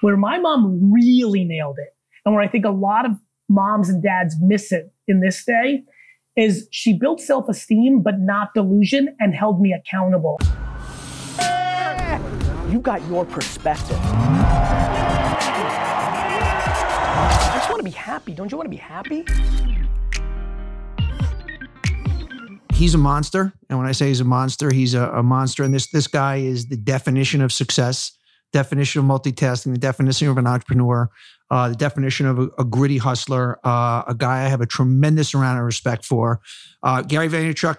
Where my mom really nailed it, and where I think a lot of moms and dads miss it in this day, is she built self-esteem, but not delusion, and held me accountable. You got your perspective. I just want to be happy. Don't you want to be happy? He's a monster. And when I say he's a monster, he's a monster. And this guy is the definition of success, definition of multitasking, the definition of an entrepreneur, the definition of a gritty hustler, a guy I have a tremendous amount of respect for. Gary Vaynerchuk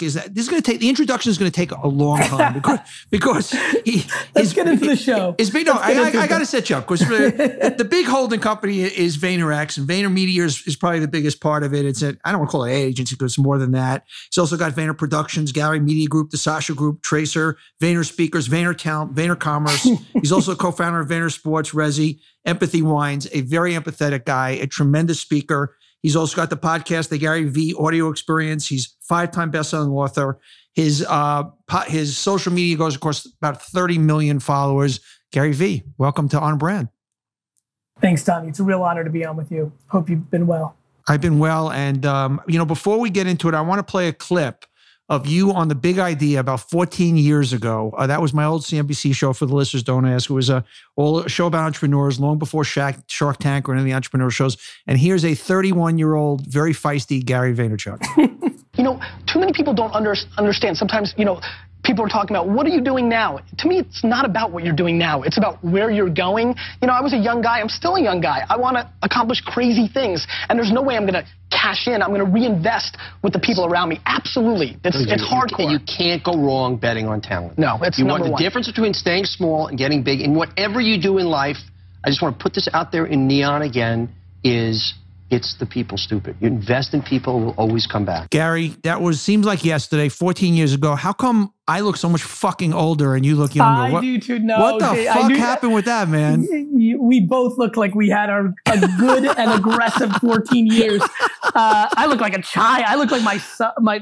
the introduction is going to take a long time because let's get into the show. I got to set you up because the big holding company is VaynerX, and VaynerMedia is probably the biggest part of it. I don't want to call it an agency because it's more than that. It's also got Vayner Productions, Gary Media Group, the Sasha Group, Tracer, Vayner Speakers, Vayner Talent, Vayner Commerce. He's also a co-founder of Vayner Sports, Resi, Empathy Wines, a very empathetic guy, a tremendous speaker. He's also got the podcast, the GaryVee Audio Experience. He's 5-time best-selling author. His social media goes, of course, about 30 million followers. GaryVee, welcome to On Brand. Thanks, Donny. It's a real honor to be on with you. Hope you've been well. I've been well. And, before we get into it, I want to play a clip of you on The Big Idea about 14 years ago. That was my old CNBC show, for the listeners don't ask. It was a show about entrepreneurs long before Shark Tank or any of the entrepreneur shows. And here's a 31-year-old, very feisty Gary Vaynerchuk. Too many people don't understand. Sometimes, people are talking about, what are you doing now? To me, it's not about what you're doing now. It's about where you're going. I was a young guy. I'm still a young guy. I want to accomplish crazy things. And there's no way I'm going to cash in. I'm going to reinvest with the people around me. Absolutely. It's hardcore. You can't go wrong betting on talent. No, it's number one. The difference between staying small and getting big in whatever you do in life, I just want to put this out there in neon again, is it's the people, stupid. You invest in people, will always come back. Gary, seems like yesterday, 14 years ago. How come I look so much fucking older and you look younger? I do too. No, what the fuck happened with that, man? We both look like we had a good and aggressive 14 years. I look like a child. I look like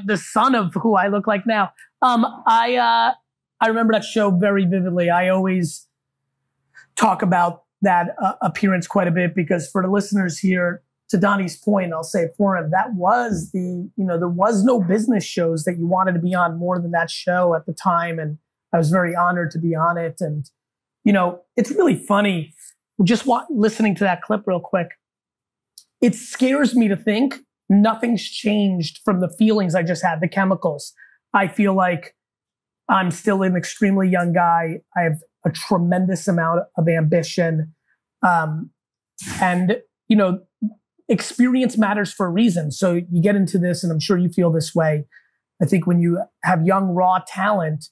the son of who I look like now. I remember that show very vividly. I always talk about that appearance quite a bit because for the listeners here, to Donny's point, I'll say for him, that was there was no business shows that you wanted to be on more than that show at the time. And I was very honored to be on it. And, it's really funny. Just listening to that clip real quick. It scares me to think nothing's changed from the feelings I just had, the chemicals. I feel like I'm still an extremely young guy. I have a tremendous amount of ambition. Experience matters for a reason. So you get into this, and I'm sure you feel this way. I think when you have young, raw talent,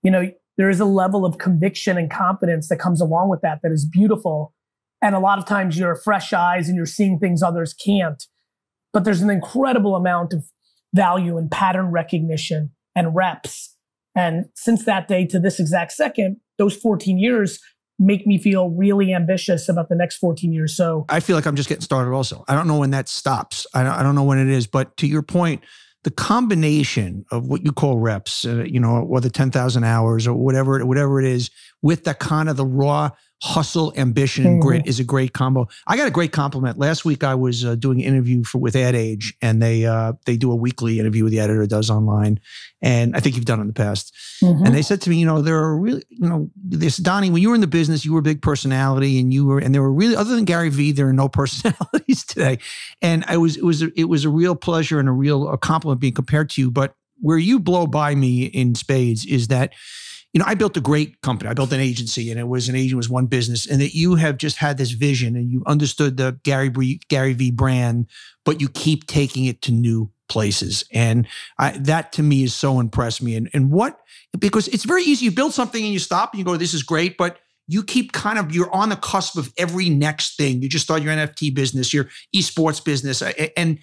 there is a level of conviction and confidence that comes along with that is beautiful. And a lot of times you're fresh eyes and you're seeing things others can't. But there's an incredible amount of value in pattern recognition and reps. And since that day to this exact second, those 14 years make me feel really ambitious about the next 14 years. So I feel like I'm just getting started also. I don't know when that stops. I don't know when it is. But to your point, the combination of what you call reps, or the 10,000 hours or whatever it is, with the kind of the raw hustle, ambition, and grit is a great combo. I got a great compliment. Last week I was doing an interview with Ad Age, and they do a weekly interview the editor does online. And I think you've done it in the past. And they said to me, there are really, this Donny, when you were in the business, you were a big personality, and there were really, other than GaryVee, there are no personalities today. And it was a real pleasure and a compliment being compared to you. But where you blow by me in spades is that, I built a great company. I built an agency, and it was one business, and that you have just had this vision and you understood the GaryVee brand, but you keep taking it to new places. And that to me is so impressed me. Because it's very easy. You build something and you stop and you go, this is great, but you keep you're on the cusp of every next thing. You just started your NFT business, your esports business. And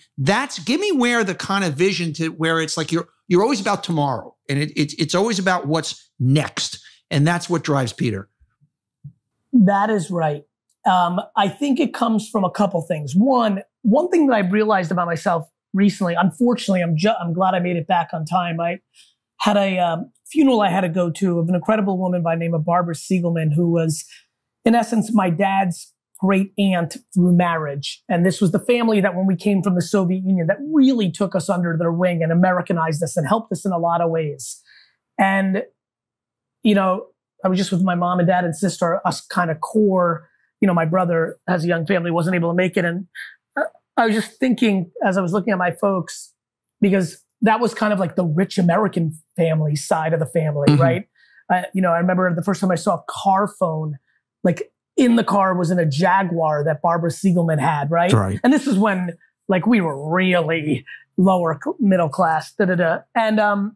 give me where the kind of vision to where it's like you're always about tomorrow, and it's always about what's next. And that's what drives Peter. That is right. I think it comes from a couple things. One thing that I've realized about myself recently, unfortunately, I'm glad I made it back on time. I had a funeral I had to go to of an incredible woman by the name of Barbara Siegelman, who was in essence, my dad's great aunt through marriage. And this was the family that when we came from the Soviet Union that really took us under their wing and Americanized us and helped us in a lot of ways. And, you know, I was just with my mom and dad and sister, us kind of core, you know, my brother has a young family, wasn't able to make it. And I was just thinking as I was looking at my folks, because that was kind of like the rich American family side of the family, right? You know, I remember the first time I saw a car phone, like in the car was in a Jaguar that Barbara Siegelman had, right? And this is when like we were really lower middle class, And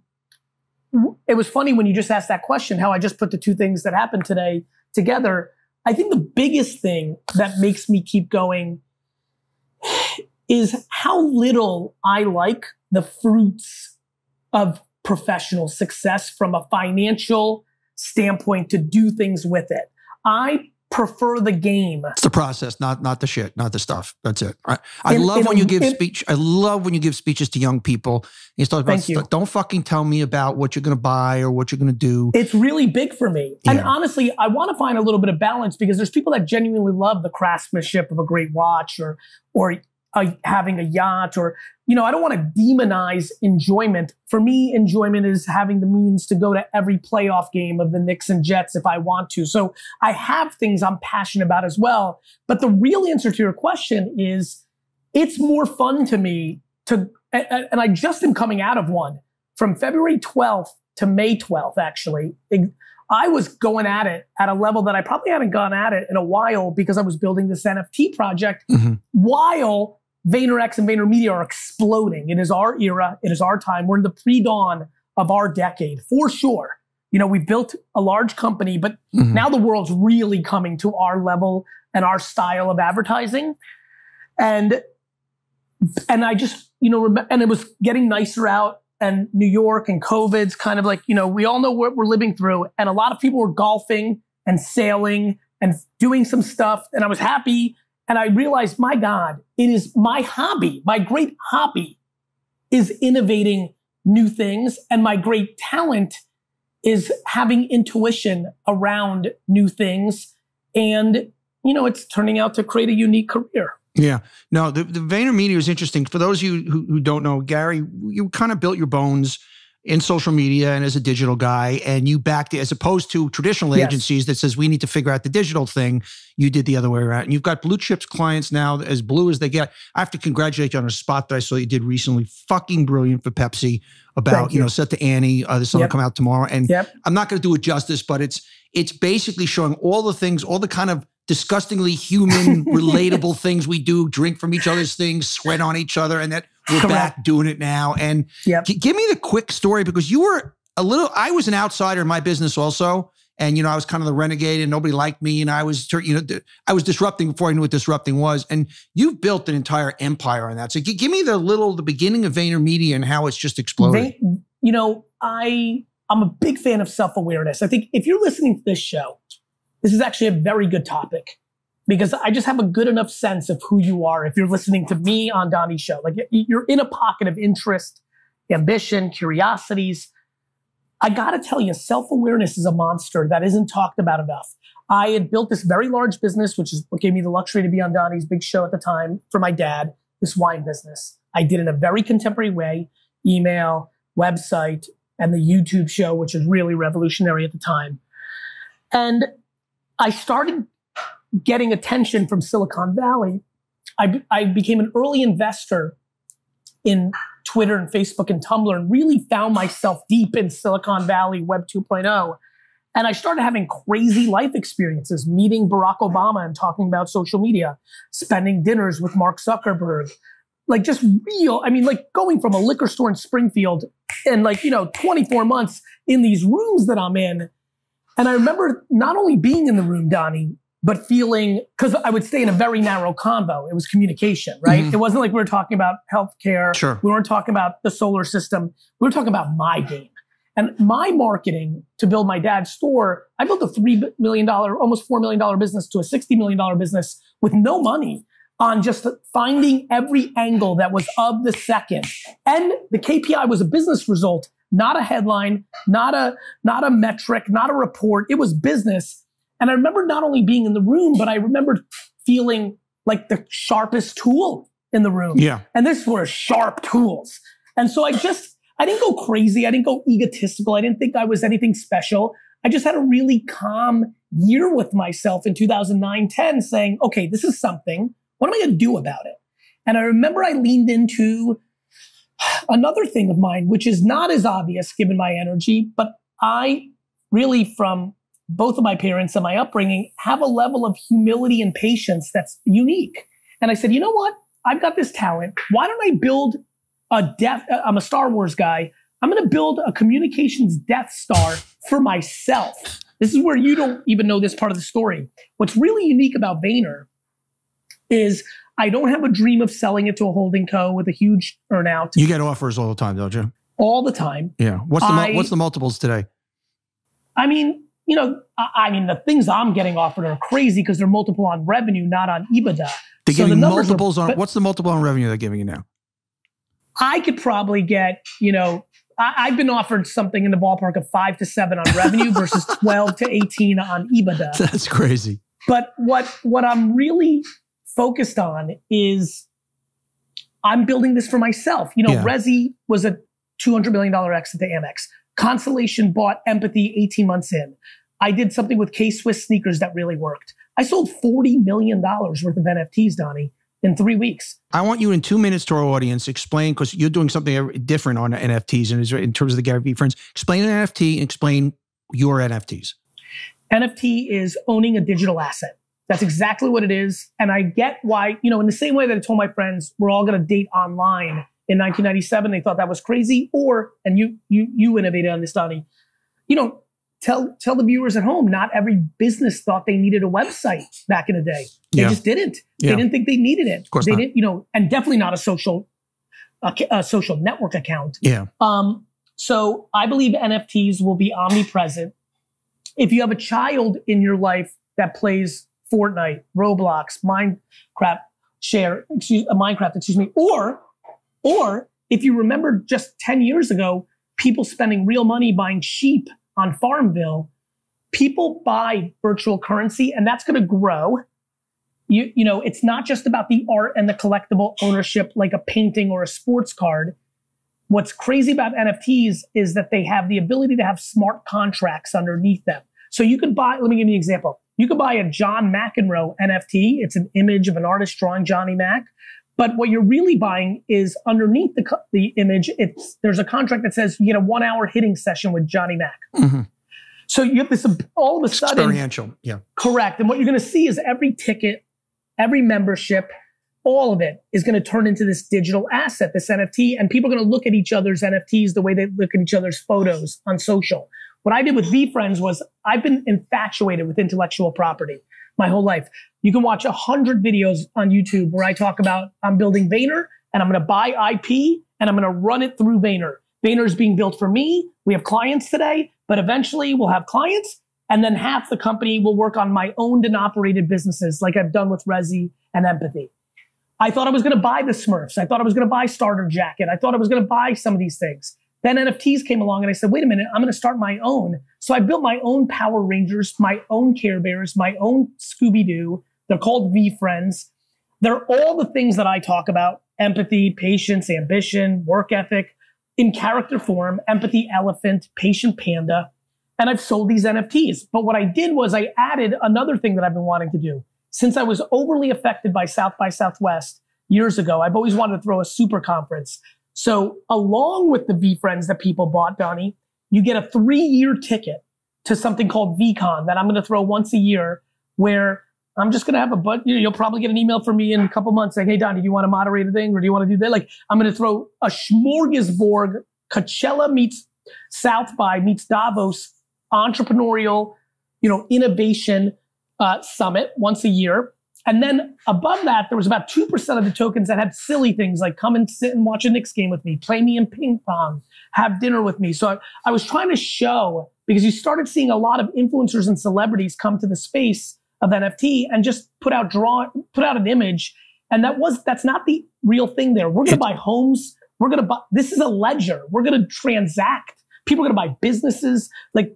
it was funny when you just asked that question, how I just put the two things that happened today together. I think the biggest thing that makes me keep going is how little I like the fruits of professional success from a financial standpoint to do things with it. I prefer the game. It's the process, not the shit, not the stuff. That's it. I love when you give speech. I love when you give speeches to young people. You talk about stuff. Don't fucking tell me about what you're going to buy or what you're going to do. It's really big for me. Yeah. And honestly, I want to find a little bit of balance because there's people that genuinely love the craftsmanship of a great watch or having a yacht or, you know, I don't want to demonize enjoyment. For me, enjoyment is having the means to go to every playoff game of the Knicks and Jets if I want to. So I have things I'm passionate about as well. But the real answer to your question is it's more fun to me to, and I just am coming out of one from February 12th to May 12th, actually. I was going at it at a level that I probably hadn't gone at it in a while because I was building this NFT project while VaynerX and VaynerMedia are exploding. It is our era. It is our time. We're in the pre-dawn of our decade, for sure. You know, we built a large company, but now the world's really coming to our level and our style of advertising. And I just, you know, and it was getting nicer out. And New York and COVID's kind of like, you know, we all know what we're living through. And a lot of people were golfing and sailing and doing some stuff. And I was happy. And I realized, my God, it is my hobby. My great hobby is innovating new things. And my great talent is having intuition around new things. And, you know, it's turning out to create a unique career. Yeah. No, the VaynerMedia is interesting. For those of you who don't know, Gary, you kind of built your bones in social media and as a digital guy, and you backed it as opposed to traditional agencies that says we need to figure out the digital thing. You did the other way around. And you've got blue chips clients now, as blue as they get. I have to congratulate you on a spot that I saw you did recently. Fucking brilliant for Pepsi about, you know, Set to Annie. This will come out tomorrow. And I'm not going to do it justice, but it's basically showing all the things, all the kind of disgustingly human, relatable things we do, drink from each other's things, sweat on each other, and that we're back doing it now. And give me the quick story, because you were I was an outsider in my business also. And, you know, I was kind of the renegade and nobody liked me. And I was, you know, I was disrupting before I knew what disrupting was. And you've built an entire empire on that. So give me the beginning of VaynerMedia and how it's just exploded. You know, I'm a big fan of self-awareness. I think if you're listening to this show, this is actually a very good topic because I just have a good enough sense of who you are if you're listening to me on Donny's show. Like you're in a pocket of interest, ambition, curiosities. I got to tell you, self-awareness is a monster that isn't talked about enough. I had built this very large business, which is what gave me the luxury to be on Donny's big show at the time for my dad, this wine business. I did it in a very contemporary way, email, website, and the YouTube show, which was really revolutionary at the time. And I started getting attention from Silicon Valley. I became an early investor in Twitter and Facebook and Tumblr and really found myself deep in Silicon Valley Web 2.0. And I started having crazy life experiences, meeting Barack Obama and talking about social media, spending dinners with Mark Zuckerberg, like just real, I mean, like going from a liquor store in Springfield and like, you know, 24 months in these rooms that I'm in. And I remember not only being in the room, Donny, but feeling, because I would stay in a very narrow convo. It was communication, right? It wasn't like we were talking about healthcare. Sure. We weren't talking about the solar system. We were talking about my game. And my marketing to build my dad's store, I built a $3 million, almost $4 million business to a $60 million business with no money on just finding every angle that was of the second. And the KPI was a business result, not a headline, not a metric, not a report. It was business. And I remember not only being in the room, but I remember feeling like the sharpest tool in the room. Yeah. And this were sharp tools. And so I didn't go crazy. I didn't go egotistical. I didn't think I was anything special. I just had a really calm year with myself in 2009, 10 saying, okay, this is something. What am I going to do about it? And I remember I leaned into another thing of mine, which is not as obvious given my energy, but I really, from both of my parents and my upbringing, have a level of humility and patience that's unique. And I said, you know what? I've got this talent. Why don't I build I'm a Star Wars guy. I'm going to build a communications Death Star for myself. This is where you don't even know this part of the story. What's really unique about Vayner is I don't have a dream of selling it to a holding co with a huge earnout. You get offers all the time, don't you? All the time. Yeah. What's the multiples today? I mean, the things I'm getting offered are crazy because they're multiple on revenue, not on EBITDA. They're giving multiples on, what's the multiple on revenue they're giving you now? I could probably get, I've been offered something in the ballpark of 5 to 7 on revenue versus 12 to 18 on EBITDA. That's crazy. But what I'm really focused on is I'm building this for myself. Rezi was a $200 million exit to Amex. Constellation bought Empathy 18 months in. I did something with K-Swiss sneakers that really worked. I sold $40 million worth of NFTs, Donny, in 3 weeks. I want you in 2 minutes to our audience, explain, because you're doing something different on NFTs and in terms of the GaryVee friends. Explain an NFT and explain your NFTs. NFT is owning a digital asset. That's exactly what it is. And I get why, in the same way that I told my friends we're all going to date online in 1997, they thought that was crazy. And you innovated on this, Donny. Tell the viewers at home, not every business thought they needed a website back in the day. They just didn't. Yeah. They didn't think they needed it. Of course they not. didn't, and definitely not a social network account. Yeah. So I believe NFTs will be omnipresent. If you have a child in your life that plays Fortnite, Roblox, Minecraft, or if you remember just 10 years ago, people spending real money buying sheep on Farmville, people buy virtual currency, and that's going to grow. It's not just about the art and the collectible ownership like a painting or a sports card. What's crazy about NFTs is that they have the ability to have smart contracts underneath them. So you could buy, let me give you an example. You could buy a John McEnroe NFT. It's an image of an artist drawing Johnny Mac. But what you're really buying is underneath the image, there's a contract that says you get a 1 hour hitting session with Johnny Mac. Mm-hmm. So you have this all of a sudden. Experiential, yeah. Correct. And what you're going to see is every ticket, every membership, all of it is going to turn into this digital asset, this NFT. And people are going to look at each other's NFTs the way they look at each other's photos on social. What I did with VeeFriends was I've been infatuated with intellectual property my whole life. You can watch 100 videos on YouTube where I talk about I'm building Vayner and I'm going to buy IP and I'm going to run it through Vayner. Vayner is being built for me. We have clients today, but eventually we'll have clients and then half the company will work on my owned and operated businesses like I've done with Rezi and Empathy. I thought I was going to buy the Smurfs. I thought I was going to buy Starter Jacket. I thought I was going to buy some of these things. Then NFTs came along and I said, wait a minute, I'm going to start my own. So I built my own Power Rangers, my own Care Bears, my own Scooby-Doo. They're called VeeFriends. They're all the things that I talk about: empathy, patience, ambition, work ethic, in character form, empathy elephant, patient panda. And I've sold these NFTs. But what I did was I added another thing that I've been wanting to do. Since I was overly affected by South by Southwest years ago, I've always wanted to throw a super conference. So along with the VeeFriends that people bought, Donny, you get a 3-year ticket to something called VCon that I'm going to throw once a year, where I'm just going to have a bunch. You'll probably get an email from me in a couple months saying, hey, Donny, do you want to moderate a thing or do you want to do that? Like, I'm going to throw a smorgasbord, Coachella meets South by meets Davos entrepreneurial, innovation summit once a year. And then above that, there was about 2% of the tokens that had silly things like come and sit and watch a Knicks game with me, play me in ping pong, have dinner with me. So I was trying to show, because you started seeing a lot of influencers and celebrities come to the space of NFT and just put out an image. And that's not the real thing there. We're going to buy homes. This is a ledger. We're going to transact. People are going to buy businesses. Like,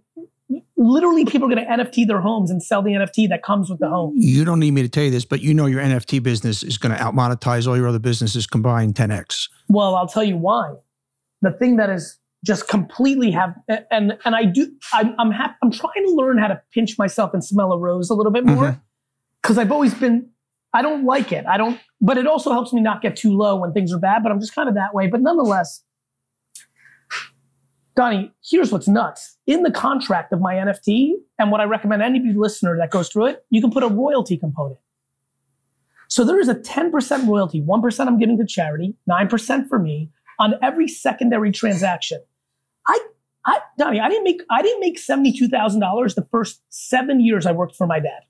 literally people are going to NFT their homes and sell the NFT that comes with the home. You don't need me to tell you this, but you know your NFT business is going to out-monetize all your other businesses combined 10x. Well, I'll tell you why. The thing that is just completely I'm trying to learn how to pinch myself and smell a rose a little bit more, because I've always been, I don't like it. But it also helps me not get too low when things are bad, but I'm just kind of that way. But nonetheless, Donny, here's what's nuts. In the contract of my NFT, and what I recommend any listener that goes through it, you can put a royalty component. So there is a 10% royalty, 1% I'm giving to charity, 9% for me, on every secondary transaction. Donny, I didn't make $72,000 the first 7 years I worked for my dad,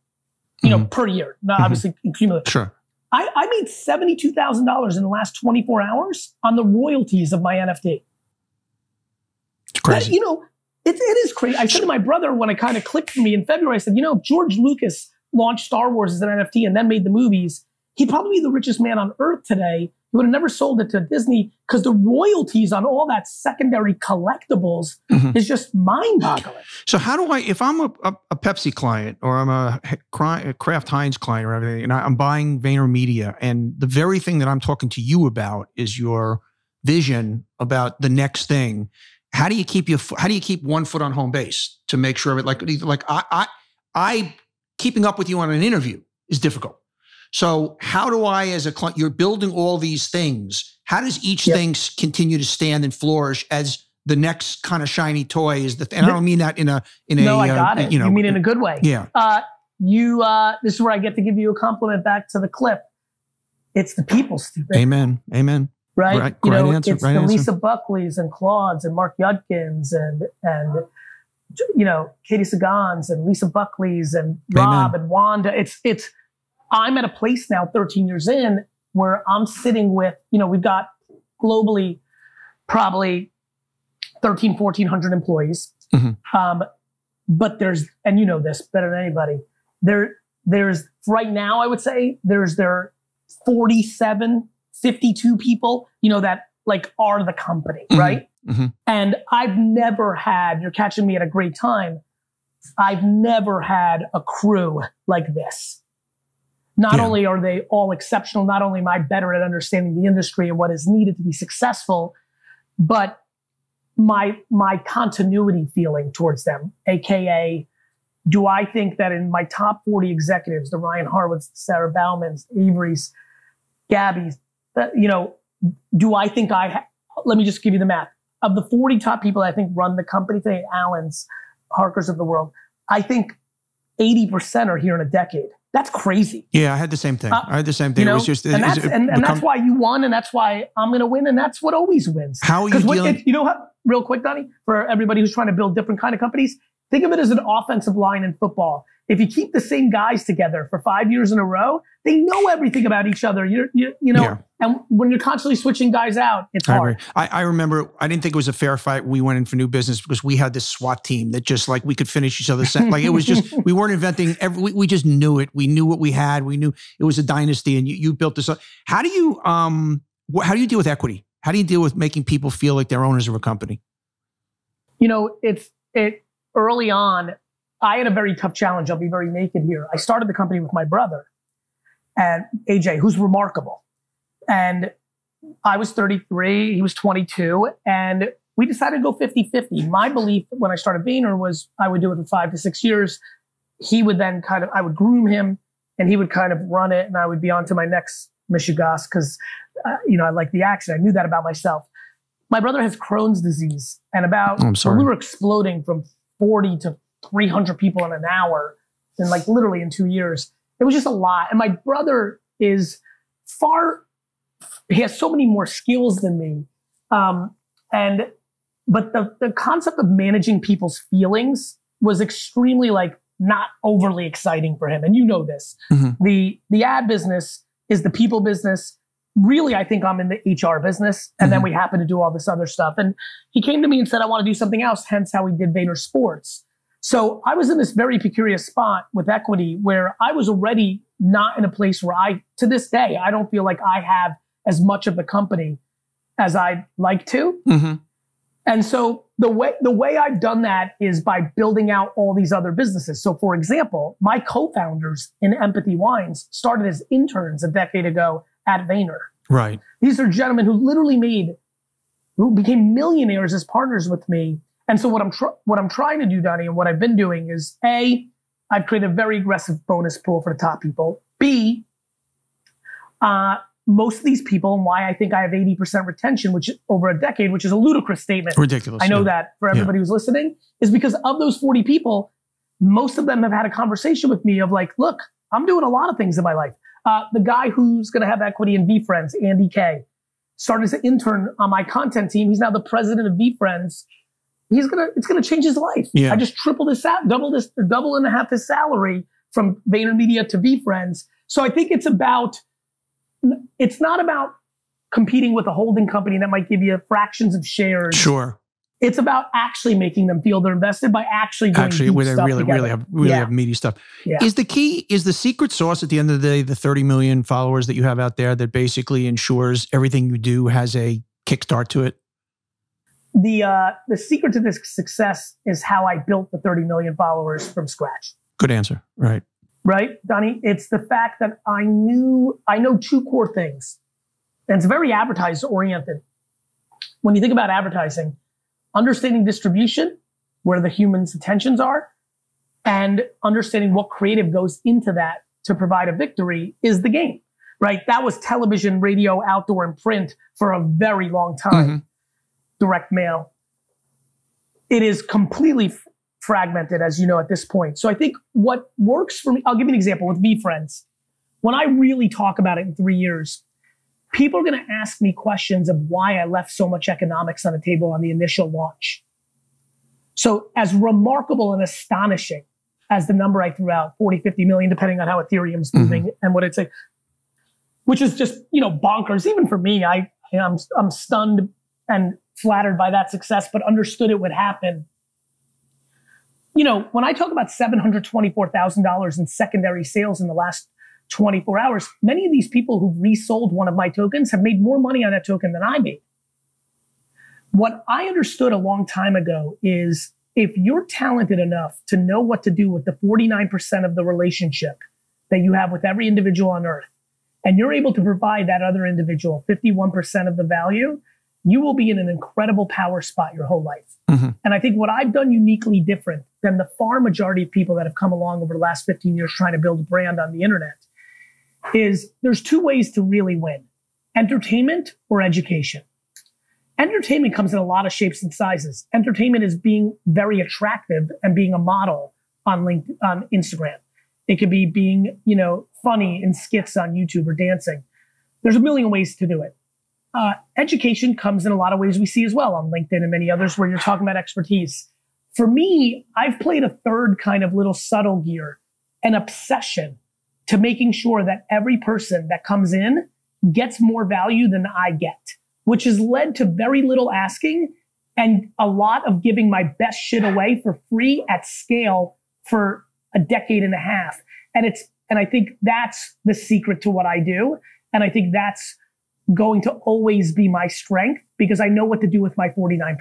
per year, not obviously cumulative. Sure. I made $72,000 in the last 24 hours on the royalties of my NFT. It's crazy. It is crazy. I said to my brother when it kind of clicked for me in February, I said, George Lucas launched Star Wars as an NFT and then made the movies. He'd probably be the richest man on earth today. He would have never sold it to Disney because the royalties on all that secondary collectibles is just mind-boggling. So how do if I'm a Pepsi client or I'm a Kraft Heinz client or everything, and I'm buying VaynerMedia, and the very thing that I'm talking to you about is your vision about the next thing. How do you keep 1 foot on home base to make sure of it? I keeping up with you on an interview is difficult. So how do I, as a client, you're building all these things. How does each thing continue to stand and flourish as the next kind of shiny toy is the thing? And I don't mean that in a. No, I got it. You mean in a good way. Yeah. This is where I get to give you a compliment back to the clip. It's the people, stupid. Amen. Amen. Right? Right answer. It's the Lisa Buckleys and Claudes and Mark Yudkins and Katie Sagans and Lisa Buckleys and Rob and Wanda. I'm at a place now, 13 years in, where I'm sitting with, we've got globally probably 1,400 employees. But there's, and you know this better than anybody, there's right now, I would say, there 47, 52 people, that are the company, right? And I've never had, you're catching me at a great time, I've never had a crew like this. Not only are they all exceptional, not only am I better at understanding the industry and what is needed to be successful, but my continuity feeling towards them, AKA, do I think that in my top 40 executives, the Ryan Harwoods, Sarah Baumans, Avery's, Gabby's, do I think let me just give you the math. Of the 40 top people I think run the company today, Allen's, Harker's of the world, I think 80% are here in a decade. That's crazy. Yeah, I had the same thing. It was just, and that's why you won, and that's why I'm going to win, and that's what always wins. How are you dealing? Real quick, Donny, for everybody who's trying to build different kind of companies, think of it as an offensive line in football. If you keep the same guys together for 5 years in a row, they know everything about each other. And when you're constantly switching guys out, it's hard. I remember, I didn't think it was a fair fight. We went in for new business because we had this SWAT team that just we could finish each other's it was just, we weren't inventing, we just knew it. We knew what we had. We knew it was a dynasty, and you built this up. How do you deal with equity? How do you deal with making people feel like they're owners of a company? Early on, I had a very tough challenge. I'll be very naked here. I started the company with my brother, and AJ, who's remarkable. And I was 33, he was 22, and we decided to go 50-50. My belief when I started Vayner was I would do it for 5 to 6 years. He would then I would groom him, and he would kind of run it, and I would be on to my next Michigas because, I like the action. I knew that about myself. My brother has Crohn's disease, and when we were exploding from 40 to 300 people in an hour, and literally in 2 years, it was just a lot. And my brother is he has so many more skills than me. But the concept of managing people's feelings was extremely not overly exciting for him. And you know this. The ad business is the people business. Really, I think I'm in the HR business. And then we happen to do all this other stuff. And he came to me and said, I want to do something else. Hence how we did Vayner Sports. So I was in this very peculiar spot with equity where I was already not in a place where to this day, I don't feel like I have as much of the company as I'd like to. And so the way I've done that is by building out all these other businesses. So for example, my co-founders in Empathy Wines started as interns a decade ago at Vayner. Right. These are gentlemen who became millionaires as partners with me. And so what I'm trying to do, Donny, and what I've been doing is A, I've created a very aggressive bonus pool for the top people. B, most of these people, and why I think I have 80% retention, which over a decade, which is a ludicrous statement. Ridiculous. I know that for everybody who's listening, is because of those 40 people, most of them have had a conversation with me of like, look, I'm doing a lot of things in my life. The guy who's going to have equity in VeeFriends, Andy K, started as an intern on my content team. He's now the president of VeeFriends. It's gonna change his life. Yeah. I just tripled his double and a half his salary from VaynerMedia to VeeFriends. So I think it's not about competing with a holding company that might give you fractions of shares. Sure. It's about actually making them feel they're invested by actually doing deep where they stuff really have meaty stuff. Yeah. Is the secret sauce at the end of the day, the 30 million followers that you have out there that basically ensures everything you do has a kickstart to it? The secret to this success is how I built the 30 million followers from scratch. Good answer. Right. Right, Donny? It's the fact that I know two core things. And it's very advertiser oriented. When you think about advertising, understanding distribution, where the human's attentions are, and understanding what creative goes into that to provide a victory is the game, right? That was television, radio, outdoor, and print for a very long time. Mm-hmm. Direct mail. It is completely fragmented, as you know, at this point. So I think what works for me, I'll give you an example with VeeFriends. When I really talk about it in 3 years, people are going to ask me questions of why I left so much economics on the table on the initial launch. So as remarkable and astonishing as the number I threw out, 40, 50 million, depending on how Ethereum's moving and what it's like, which is just, bonkers. Even for me, I'm stunned and flattered by that success, but understood it would happen. When I talk about $724,000 in secondary sales in the last 24 hours, many of these people who've resold one of my tokens have made more money on that token than I made. What I understood a long time ago is if you're talented enough to know what to do with the 49% of the relationship that you have with every individual on earth, and you're able to provide that other individual 51% of the value, you will be in an incredible power spot your whole life. Mm-hmm. And I think what I've done uniquely different than the far majority of people that have come along over the last 15 years trying to build a brand on the internet is there's two ways to really win: entertainment or education. Entertainment comes in a lot of shapes and sizes. Entertainment is being very attractive and being a model on Instagram. It could be being, funny in skits on YouTube or dancing. There's a million ways to do it. Education comes in a lot of ways we see as well on LinkedIn and many others where you're talking about expertise. For me, I've played a third kind of little subtle gear, an obsession to making sure that every person that comes in gets more value than I get, which has led to very little asking and a lot of giving my best shit away for free at scale for a decade and a half. And I think that's the secret to what I do. And I think that's going to always be my strength because I know what to do with my 49%.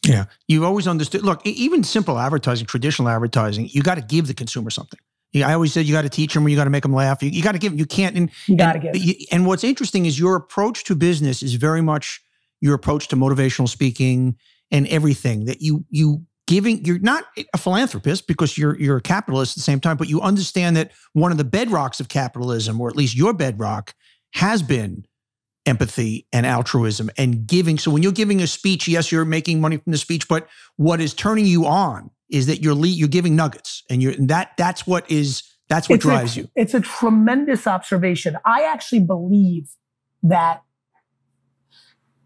Yeah. You've always understood. Look, even simple advertising, traditional advertising, you got to give the consumer something. I always said you got to teach them or you got to make them laugh. You got to give them. You can't. You got to give. And what's interesting is your approach to business is very much your approach to motivational speaking and everything that you're not a philanthropist because you're a capitalist at the same time, but you understand that one of the bedrocks of capitalism, or at least your bedrock, has been empathy and altruism and giving. So when you're giving a speech, yes, you're making money from the speech, but what is turning you on is that you're giving nuggets, and that's what drives you. It's a tremendous observation. I actually believe that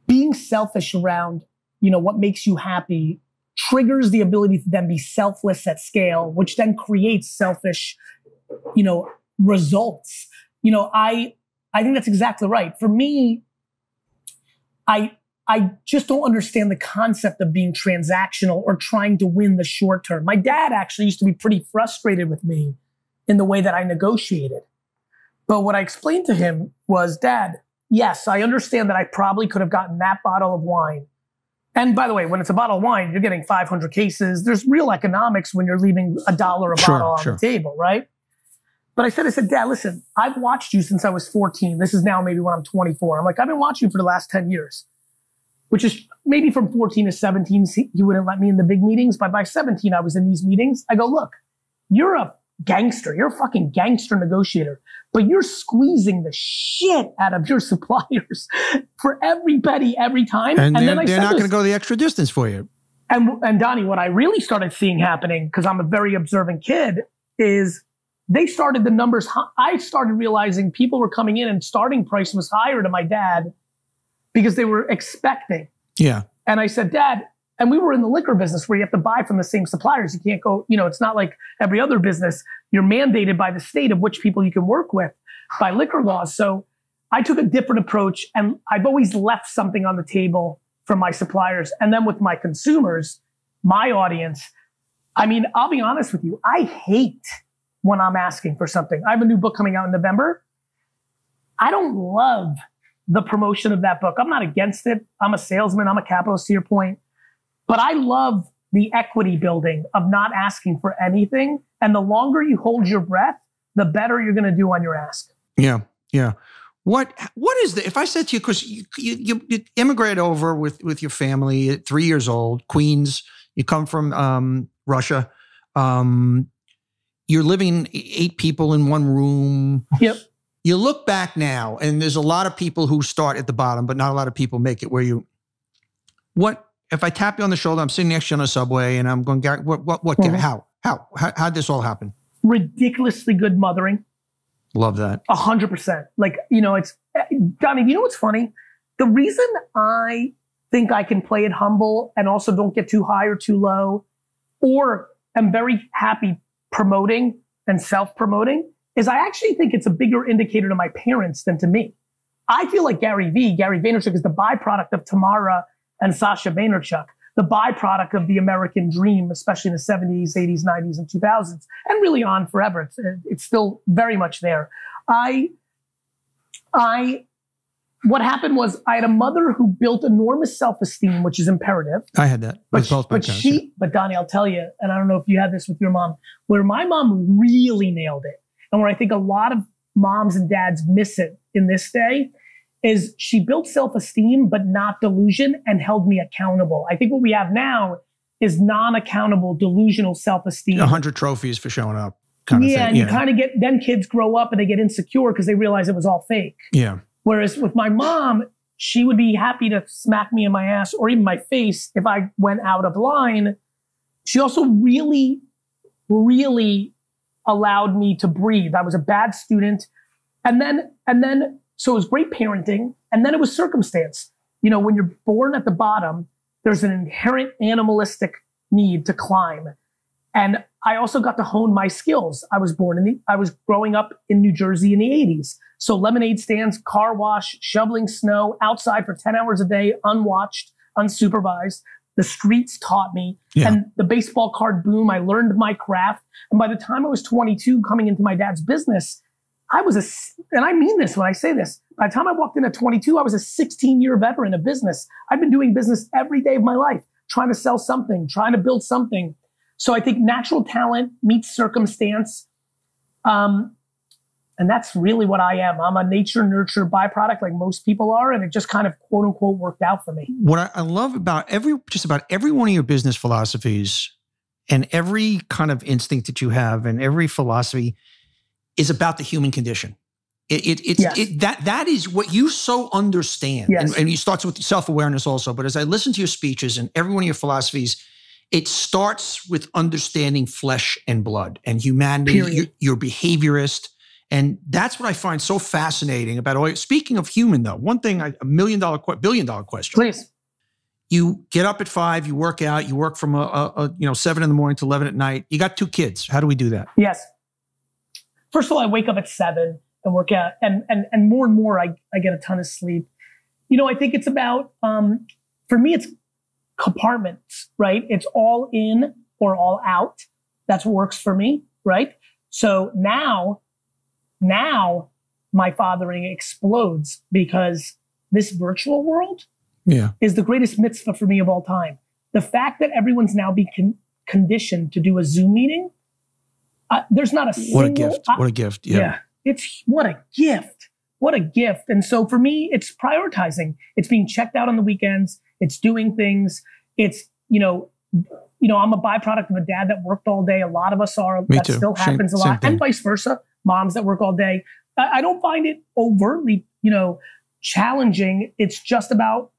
being selfish around, what makes you happy triggers the ability to then be selfless at scale, which then creates selfish, results. I think that's exactly right. For me, I just don't understand the concept of being transactional or trying to win the short term. My dad actually used to be pretty frustrated with me in the way that I negotiated. But what I explained to him was, Dad, yes, I understand that I probably could have gotten that bottle of wine And by the way, when it's a bottle of wine, you're getting 500 cases. There's real economics when you're leaving $1 a bottle on the table, right? But I said, Dad, listen, I've watched you since I was 14. This is now maybe when I'm 24. I'm like, I've been watching you for the last 10 years, which is maybe from 14 to 17. He wouldn't let me in the big meetings. But by 17, I was in these meetings. I go, look, you're a gangster. You're a fucking gangster negotiator, but you're squeezing the shit out of your suppliers for everybody every time. And then they're not going to go the extra distance for you. And Donnie, what I really started seeing happening, because I'm a very observant kid, is they started the numbers. I started realizing people were coming in and starting price was higher to my dad because they were expecting. Yeah. And I said, Dad, and we were in the liquor business where you have to buy from the same suppliers. You can't go, it's not like every other business. You're mandated by the state of which people you can work with by liquor laws. So I took a different approach, and I've always left something on the table for my suppliers. And then with my consumers, my audience, I mean, I'll be honest with you, I hate when I'm asking for something. I have a new book coming out in November. I don't love the promotion of that book. I'm not against it. I'm a salesman. I'm a capitalist, to your point. But I love the equity building of not asking for anything. And the longer you hold your breath, the better you're going to do on your ask. Yeah, yeah. What is if I said to you, because you immigrated over with your family at 3 years old, Queens, you come from Russia, you're living 8 people in one room. Yep. You look back now, and there's a lot of people who start at the bottom, but not a lot of people make it where you, if I tap you on the shoulder, I'm sitting next to you on a subway, and I'm going, Gary, how'd this all happen? Ridiculously good mothering. Love that. 100%. Like, it's, Donnie, you know what's funny? The reason I think I can play it humble and also don't get too high or too low, or am very happy promoting and self-promoting, is I actually think it's a bigger indicator to my parents than to me. I feel like Gary Vaynerchuk, is the byproduct of Tamara and Sasha Vaynerchuk, the byproduct of the American dream, especially in the 70s, 80s, 90s, and 2000s, and really on forever. It's still very much there. What happened was I had a mother who built enormous self-esteem, which is imperative. I had that. But Donnie, I'll tell you, and I don't know if you had this with your mom, where my mom really nailed it, and where I think a lot of moms and dads miss it in this day, is she built self-esteem, but not delusion, and held me accountable. I think what we have now is non-accountable, delusional self-esteem. 100 trophies for showing up. Kind of thing. And you kind of then kids grow up and they get insecure because they realize it was all fake. Yeah. Whereas with my mom, she would be happy to smack me in my ass or even my face if I went out of line. She also really, really allowed me to breathe. I was a bad student. And then, so it was great parenting. And then it was circumstance. When you're born at the bottom, there's an inherent animalistic need to climb. And I also got to hone my skills. I was growing up in New Jersey in the 80s. So lemonade stands, car wash, shoveling snow, outside for 10 hours a day, unwatched, unsupervised. The streets taught me. Yeah. And the baseball card boom, I learned my craft. And by the time I was 22, coming into my dad's business, and I mean this when I say this, by the time I walked in at 22, I was a 16-year veteran of business. I've been doing business every day of my life, trying to sell something, trying to build something. So I think natural talent meets circumstance. And that's really what I am. I'm a nature nurture byproduct like most people are. And it just kind of quote unquote worked out for me. What I love about just about every one of your business philosophies and every kind of instinct that you have and every philosophy is about the human condition. That is what you so understand. Yes. And it starts with self-awareness also. But as I listen to your speeches and every one of your philosophies, it starts with understanding flesh and blood and humanity. You're behaviorist. And that's what I find so fascinating about oil. Speaking of human, though, one thing, $1 billion question. Please. You get up at 5, you work out, you work from 7 in the morning to 11 at night. You got 2 kids. How do we do that? Yes. First of all, I wake up at 7 and work out, and more, I get a ton of sleep. I think it's about, for me, it's compartments, right? It's all in or all out. That's what works for me, right? So now my fathering explodes because this virtual world is the greatest mitzvah for me of all time. The fact that everyone's now being conditioned to do a Zoom meeting, there's not a single... What a gift. What a gift. Yeah. It's what a gift. What a gift. And so for me, it's prioritizing. It's being checked out on the weekends. It's doing things. It's, I'm a byproduct of a dad that worked all day. A lot of us are. Me that too. Still happens a lot. And vice versa. Moms that work all day. I don't find it overtly, challenging. It's just about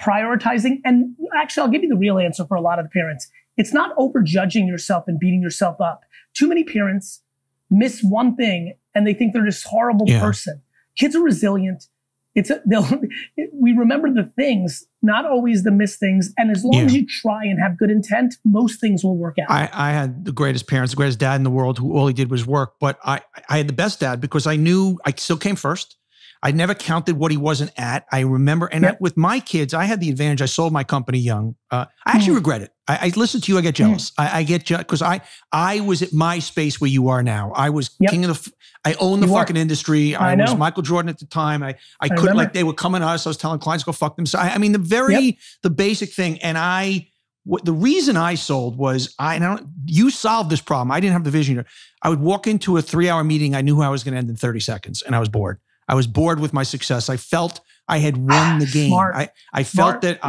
prioritizing. And actually, I'll give you the real answer for a lot of the parents. It's not overjudging yourself and beating yourself up. Too many parents miss one thing and they think they're this horrible person. Kids are resilient. We remember the things, not always the missed things. And as long as you try and have good intent, most things will work out. I had the greatest parents, the greatest dad in the world who all he did was work. But I had the best dad because I knew I still came first. I never counted what he wasn't at. I remember, and with my kids, I had the advantage. I sold my company young. I actually regret it. I listen to you. I get jealous. I get jealous because I was at my space where you are now. I was king of the. I owned the fucking industry. I was Michael Jordan at the time. I couldn't, like, they were coming to us. I was telling clients go fuck them. So I mean the basic thing. And the reason I sold was you solved this problem. I didn't have the vision. I would walk into a 3-hour meeting. I knew who I was going to end in 30 seconds, and I was bored. I was bored with my success. I felt I had won the game. I felt that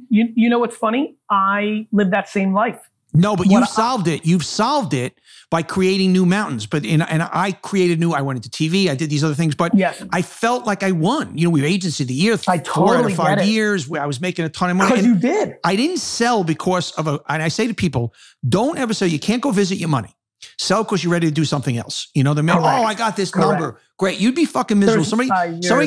you know what's funny? I lived that same life. No, but you've solved it. You've solved it by creating new mountains. But and I created new. I went into TV. I did these other things. But I felt like I won. We were Agency of the Year. 4 out of 5 years. I was making a ton of money. Because you did. I didn't sell because of and I say to people, don't ever say you can't go visit your money. Sell because you're ready to do something else. I got this number. Great. You'd be fucking miserable. Somebody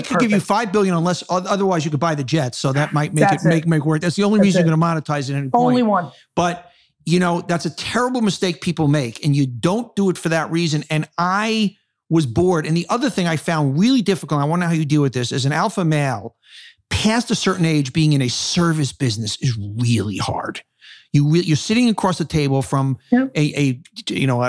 could give you $5 billion unless otherwise you could buy the Jets. So that might make make work. That's the only reason you're going to monetize it at any point. Only one. But that's a terrible mistake people make, and you don't do it for that reason. And I was bored. And the other thing I found really difficult, I wonder how you deal with this, as an alpha male, past a certain age, being in a service business is really hard. You're sitting across the table from an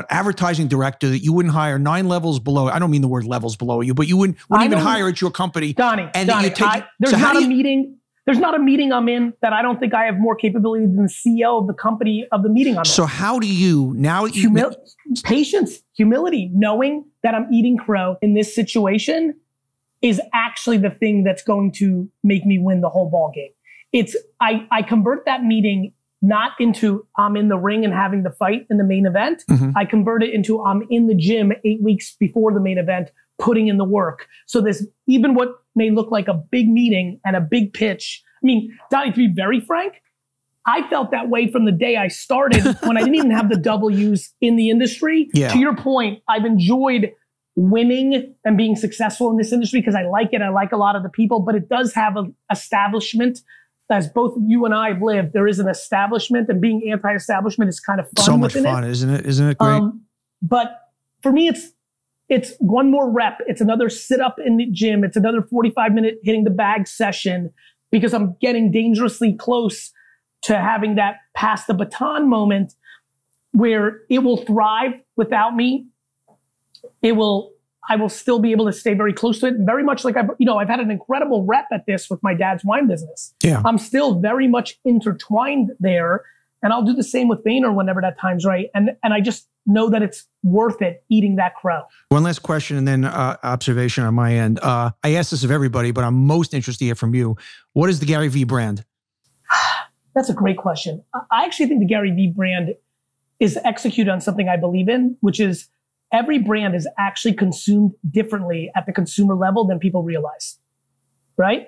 advertising director that you wouldn't hire 9 levels below. I don't mean the word levels below you, but you wouldn't even hire at your company. Donny, there's not a meeting I'm in that I don't think I have more capability than the CEO of the company of the meeting I'm in. So how do you now? Patience, humility, knowing that I'm eating crow in this situation is actually the thing that's going to make me win the whole ball game. I convert that meeting not into I'm in the ring and having the fight in the main event. I convert it into I'm in the gym 8 weeks before the main event, putting in the work. So this, even what may look like a big meeting and a big pitch. I mean, Donny, to be very frank, I felt that way from the day I started when I didn't even have the W's in the industry. To your point, I've enjoyed winning and being successful in this industry because I like it. I like a lot of the people, but it does have an establishment. As both you and I have lived, there is an establishment, and being anti-establishment is kind of fun. So much fun, isn't it? Isn't it great? But for me, it's one more rep. It's another sit up in the gym. It's another 45-minute hitting the bag session because I'm getting dangerously close to having that pass the baton moment where it will thrive without me. I will still be able to stay very close to it. Very much like I've had an incredible rep at this with my dad's wine business. I'm still very much intertwined there, and I'll do the same with Vayner whenever that time's right. And I just know that it's worth it eating that crow. One last question and then observation on my end. I ask this of everybody, but I'm most interested to hear from you. What is the GaryVee brand? That's a great question. I actually think the GaryVee brand is executed on something I believe in, which is every brand is actually consumed differently at the consumer level than people realize, right?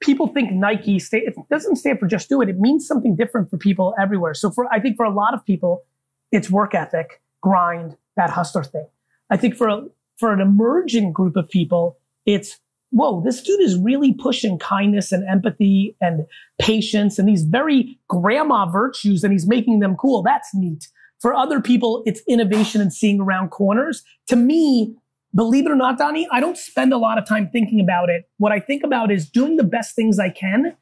People think Nike it doesn't stand for just do it. It means something different for people everywhere. So I think for a lot of people, it's work ethic, grind, that hustler thing. I think for an emerging group of people, it's, whoa, this dude is really pushing kindness and empathy and patience and these very grandma virtues, and he's making them cool. That's neat. For other people, it's innovation and seeing around corners. To me, believe it or not, Donny, I don't spend a lot of time thinking about it. What I think about is doing the best things I can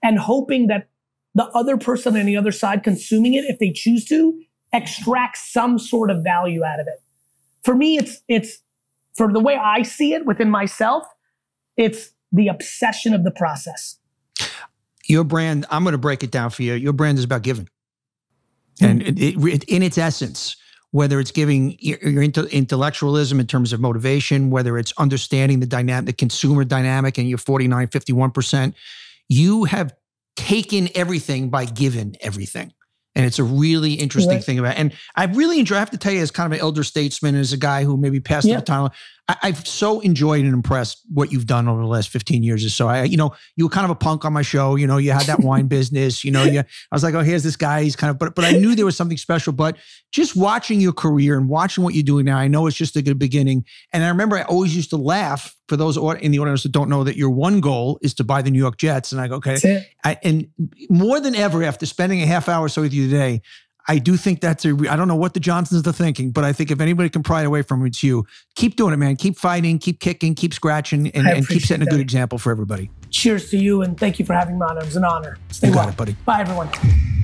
and hoping that the other person on the other side consuming it, if they choose to, extract some sort of value out of it. For me, it's for the way I see it within myself, it's the obsession of the process. Your brand, I'm going to break it down for you. Your brand is about giving. And in its essence, whether it's giving your intellectualism in terms of motivation, whether it's understanding the dynamic, the consumer dynamic, and you're 49, 51%, you have taken everything by giving everything. And it's a really interesting thing about it. And I really enjoy, I have to tell you, as kind of an elder statesman, as a guy who maybe passed the baton, I've so enjoyed and impressed what you've done over the last 15 years or so. You were kind of a punk on my show. You had that wine business. I was like, oh, here's this guy. He's kind of, but I knew there was something special. But just watching your career and watching what you're doing now, I know it's just a good beginning. And I remember I always used to laugh, for those in the audience that don't know, that your one goal is to buy the New York Jets. And I go, okay. And more than ever, after spending a half hour or so with you today, I do think that's I don't know what the Johnsons are thinking, but I think if anybody can pry away from it, it's you. Keep doing it, man. Keep fighting, keep kicking, keep scratching, and keep setting a good example for everybody. Cheers to you, and thank you for having me on. It was an honor. Stay well. You got it, buddy. Bye, everyone.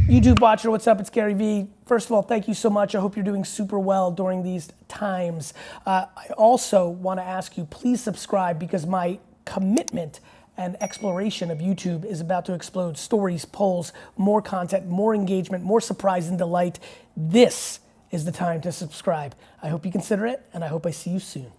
YouTube watcher, what's up? It's Gary Vee. First of all, thank you so much. I hope you're doing super well during these times. I also want to ask you, please subscribe, because my commitment and exploration of YouTube is about to explode. Stories, polls, more content, more engagement, more surprise and delight. This is the time to subscribe. I hope you consider it, and I hope I see you soon.